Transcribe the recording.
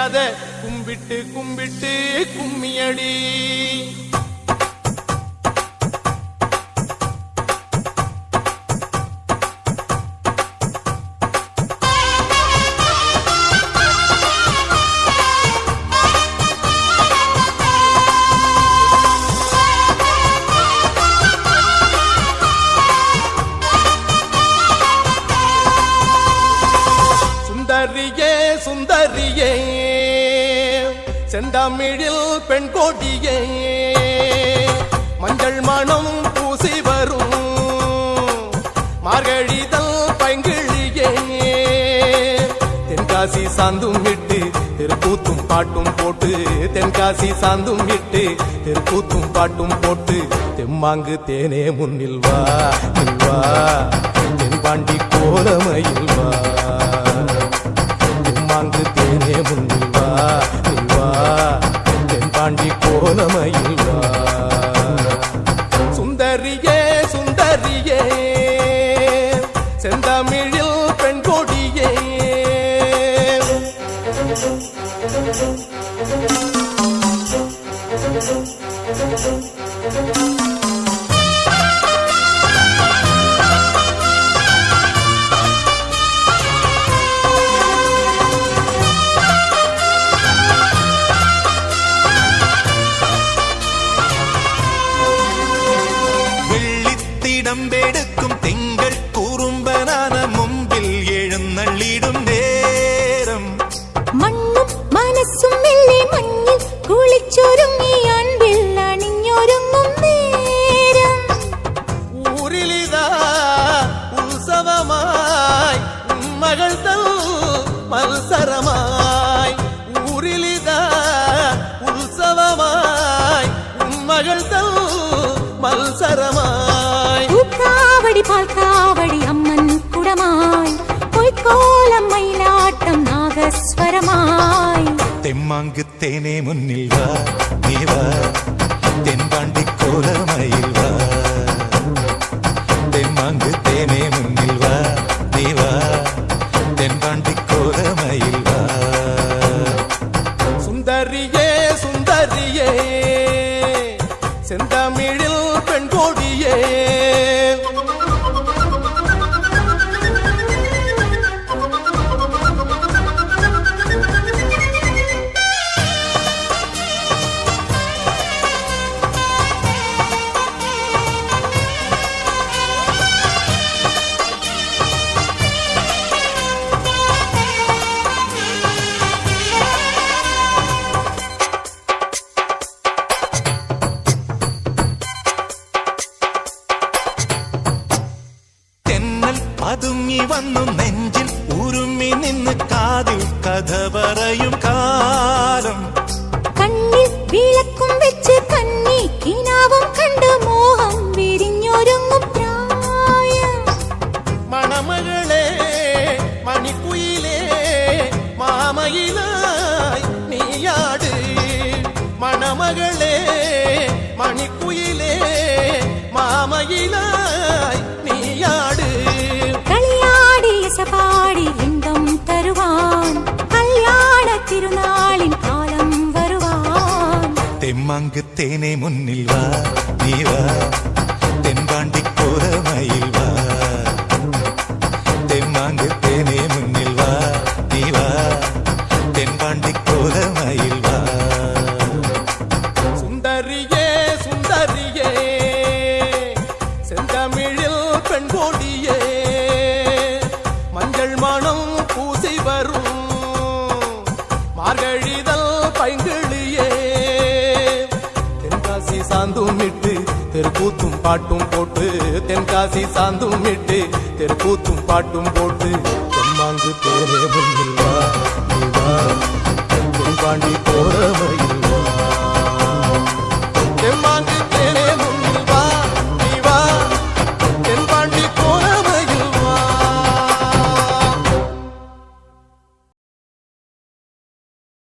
அத கும்பிட்டு கும்பிட்டு கும்மியடி. சுந்தரியே சுந்தரியே செந்தமிழில் பெண் கோடியே மஞ்சள் மணம் பூசி வரும் மார்கழிதல் பைங்கிழியே தென்காசி சாந்தும் விட்டு திருக்கூத்தும் பாட்டும் போட்டு தென்காசி சாந்தும் விட்டு திருக்கூத்தும் பாட்டும் போட்டு தெம்மாங்கு தேனே முன்னில் வா வா தென்பாண்டி கோலமையில் வா தெம்மாங்கு தேனே முன்னில் வா வா தென்பாண்டி கோலமையில் வா. சுந்தரியே சுந்தரியே செந்தமிழில் பெண் கொடியே இடம்பெடுக்கும் திங்கள் குறும்பனான மும்பில் எழுநள்ளிடும் நேரம் மண்ணும் மனசும் மெல்லே மண்ணில் குளிச்சொருங்கி அன்பில் அணிഞ്ഞொருங்கும் நேரம் ஊரிலிதா உற்சவமாய் மகள் தல் மல்சரமாய் ஊரிலிதா உற்சவமாய் மகள் தல் மல்சரமாய் காவடி பால் காவடி அம்மன் குடமாய் பொய்க்கோலம் மயிலாட்டம் நாகஸ்வரமாய் தெம்மாங்கு தேனே முன்னில் வா நீ வா தென்பாண்டி கோலமயில் வா தெம்மாங்கு தேனே முன்னில் வா நீ வா தென்பாண்டி கோலமயில் வா. சுந்தரியே சுந்தரியே செந்தமிழில் பெண் கொடியே അതുങ്ങി വന്നു നെഞ്ചിൽ ഉരുമ്മി നിന്ന് കാതിൽ കഥ പറയും കാലം കണ്ണിൽ വിളക്കും വെച്ച് കണ്ണി കിനാവും കണ്ട് മോഹം വിരിഞ്ഞൊരുങ്ങും പ്രായം മണമകളെ മണിക്കുയിലേ മാമയിലായി നീയാട് മണമകളെ മണിക്കുയിലേ മാമയിലായി நீயாடு களியாடி இசைபாடி இன்பம் தருவான் கல்யாண திருநாளின் காலம் வருவான் தெம்மாங்கு தேனே முன்னில் வா நீ வா தென்பாண்டி கோலமயில் வா தெம்மாங்கு தேனே முன்னில் வா நீ வா தென்பாண்டி கோலமயில் வா. சுந்தரியே சுந்தரியே செந்தமிழில் பெண் கொடியே மஞ்சள் மணம் பூசி வரும் மார்கழிதல் பைங்கிழியே தென்காசி சாந்தும் விட்டு தெருக்கூத்தும் பாட்டும் போட்டு தென்காசி சாந்தும் விட்டு தெருக்கூத்தும் பாட்டும் போட்டு தெம்மாங்கு தேனே முன்னில் வா நீ வா தென்பாண்டி கோலமயில்